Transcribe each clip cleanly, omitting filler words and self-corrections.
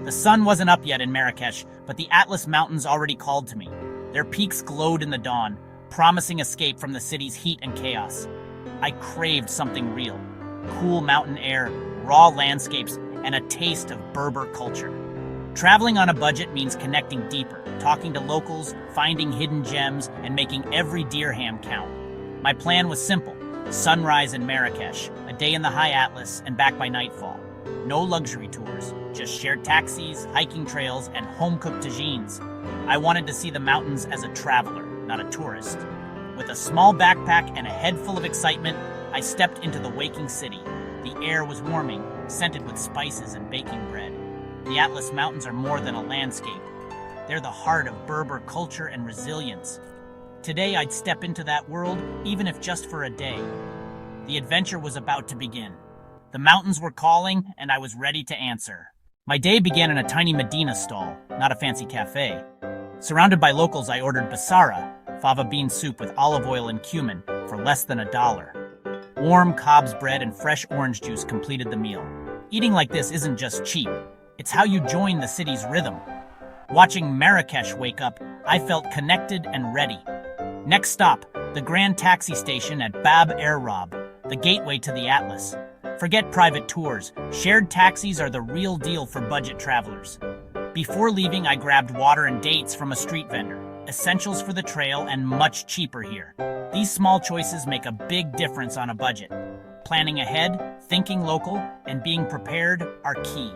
The sun wasn't up yet in Marrakech, but the Atlas Mountains already called to me. Their peaks glowed in the dawn, promising escape from the city's heat and chaos. I craved something real. Cool mountain air, raw landscapes, and a taste of Berber culture. Traveling on a budget means connecting deeper, talking to locals, finding hidden gems, and making every dirham count. My plan was simple: sunrise in Marrakech, a day in the high Atlas, and back by nightfall. No luxury tours, just shared taxis, hiking trails, and home-cooked tagines. I wanted to see the mountains as a traveler, not a tourist. With a small backpack and a head full of excitement, I stepped into the waking city. The air was warming, scented with spices and baking bread. The Atlas Mountains are more than a landscape. They're the heart of Berber culture and resilience. Today I'd step into that world, even if just for a day. The adventure was about to begin. The mountains were calling, and I was ready to answer. My day began in a tiny Medina stall, not a fancy cafe. Surrounded by locals, I ordered basara, fava bean soup with olive oil and cumin, for less than $1. Warm Cobb's bread and fresh orange juice completed the meal. Eating like this isn't just cheap. It's how you join the city's rhythm. Watching Marrakech wake up, I felt connected and ready. Next stop, the Grand Taxi Station at Bab Errab, the gateway to the Atlas. Forget private tours. Shared taxis are the real deal for budget travelers. Before leaving, I grabbed water and dates from a street vendor. Essentials for the trail and much cheaper here. These small choices make a big difference on a budget. Planning ahead, thinking local, and being prepared are key.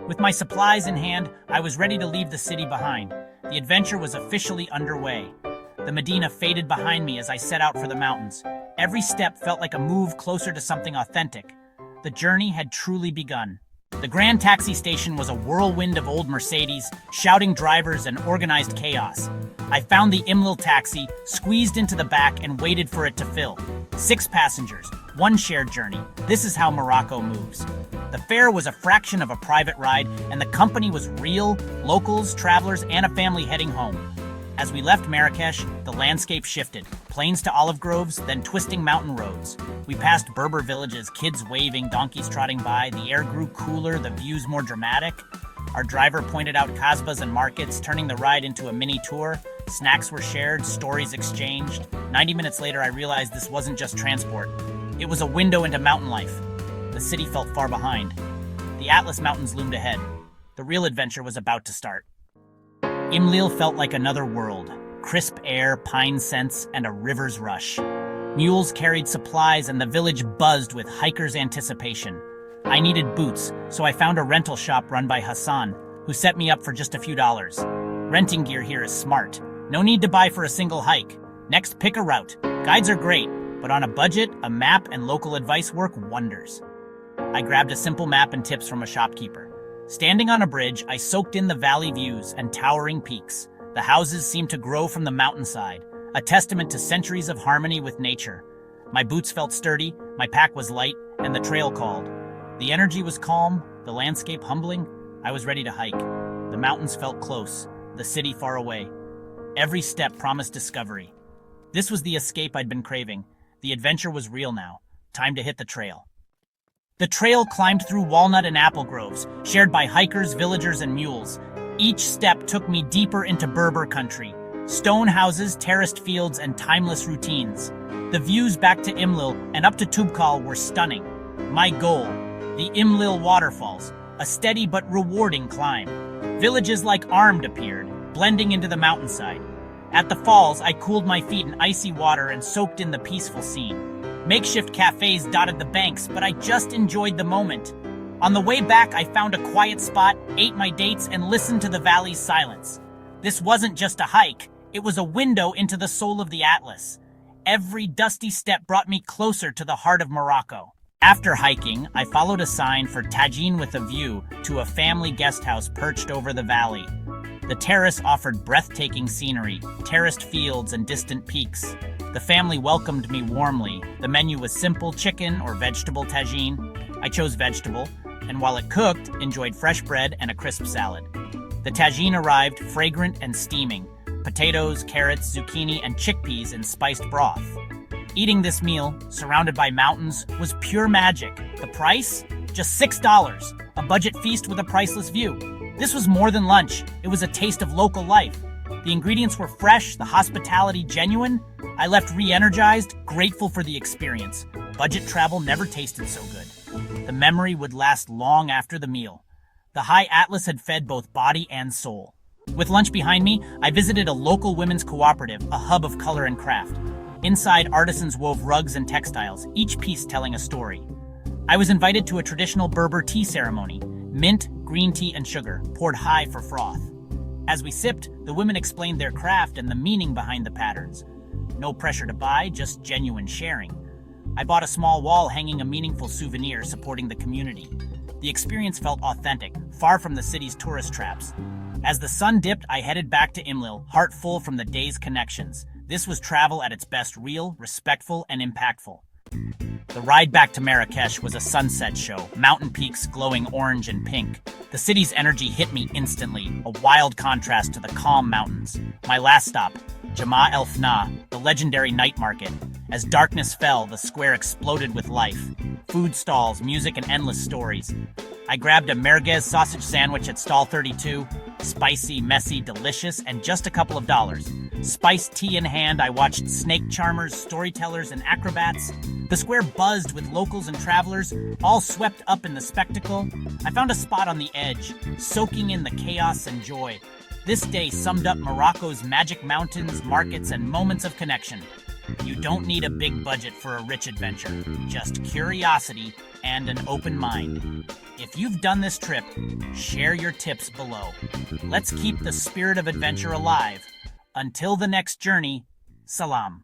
With my supplies in hand, I was ready to leave the city behind. The adventure was officially underway. The Medina faded behind me as I set out for the mountains. Every step felt like a move closer to something authentic. The journey had truly begun. The Grand Taxi Station was a whirlwind of old Mercedes, shouting drivers, and organized chaos. I found the Imlil taxi, squeezed into the back, and waited for it to fill. 6 passengers, 1 shared journey. This is how Morocco moves. The fare was a fraction of a private ride, and the company was real, locals, travelers, and a family heading home. As we left Marrakech, the landscape shifted. Plains to olive groves, then twisting mountain roads. We passed Berber villages, kids waving, donkeys trotting by. The air grew cooler, the views more dramatic. Our driver pointed out kasbahs and markets, turning the ride into a mini tour. Snacks were shared, stories exchanged. 90 minutes later, I realized this wasn't just transport. It was a window into mountain life. The city felt far behind. The Atlas Mountains loomed ahead. The real adventure was about to start. Imlil felt like another world. Crisp air, pine scents, and a river's rush. Mules carried supplies, and the village buzzed with hikers' anticipation. I needed boots, so I found a rental shop run by Hassan, who set me up for just a few dollars. Renting gear here is smart. No need to buy for a single hike. Next, pick a route. Guides are great, but on a budget, a map and local advice work wonders. I grabbed a simple map and tips from a shopkeeper. Standing on a bridge, I soaked in the valley views and towering peaks. The houses seemed to grow from the mountainside, a testament to centuries of harmony with nature. My boots felt sturdy, my pack was light, and the trail called. The energy was calm, the landscape humbling. I was ready to hike. The mountains felt close, the city far away. Every step promised discovery. This was the escape I'd been craving. The adventure was real now. Time to hit the trail. The trail climbed through walnut and apple groves, shared by hikers, villagers, and mules. Each step took me deeper into Berber country. Stone houses, terraced fields, and timeless routines. The views back to Imlil and up to Tubkal were stunning. My goal, the Imlil waterfalls, a steady but rewarding climb. Villages like Armed appeared, blending into the mountainside. At the falls, I cooled my feet in icy water and soaked in the peaceful scene. Makeshift cafes dotted the banks, but I just enjoyed the moment. On the way back, I found a quiet spot, ate my dates, and listened to the valley's silence. This wasn't just a hike, it was a window into the soul of the Atlas. Every dusty step brought me closer to the heart of Morocco. After hiking, I followed a sign for tagine with a view to a family guest house perched over the valley. The terrace offered breathtaking scenery, terraced fields, and distant peaks. The family welcomed me warmly. The menu was simple: chicken or vegetable tagine. I chose vegetable, and while it cooked, enjoyed fresh bread and a crisp salad. The tagine arrived fragrant and steaming. Potatoes, carrots, zucchini, and chickpeas in spiced broth. Eating this meal, surrounded by mountains, was pure magic. The price? Just $6. A budget feast with a priceless view. This was more than lunch. It was a taste of local life. The ingredients were fresh, the hospitality genuine. I left re-energized, grateful for the experience. Budget travel never tasted so good. The memory would last long after the meal. The High Atlas had fed both body and soul. With lunch behind me, I visited a local women's cooperative, a hub of color and craft. Inside, artisans wove rugs and textiles, each piece telling a story. I was invited to a traditional Berber tea ceremony. Mint, green tea, and sugar, poured high for froth. As we sipped, the women explained their craft and the meaning behind the patterns. No pressure to buy, just genuine sharing. I bought a small wall hanging a meaningful souvenir supporting the community. The experience felt authentic, far from the city's tourist traps. As the sun dipped, I headed back to Imlil, heart full from the day's connections. This was travel at its best, real, respectful, and impactful. The ride back to Marrakech was a sunset show, mountain peaks glowing orange and pink. The city's energy hit me instantly, a wild contrast to the calm mountains. My last stop, Jama El Fna, the legendary night market. As darkness fell, the square exploded with life. Food stalls, music, and endless stories. I grabbed a merguez sausage sandwich at stall 32. Spicy, messy, delicious, and just a couple of dollars. Spiced tea in hand, I watched snake charmers, storytellers, and acrobats. The square buzzed with locals and travelers, all swept up in the spectacle. I found a spot on the edge, soaking in the chaos and joy. This day summed up Morocco's magic mountains, markets, and moments of connection. You don't need a big budget for a rich adventure, just curiosity and an open mind. If you've done this trip, share your tips below. Let's keep the spirit of adventure alive. Until the next journey, salam.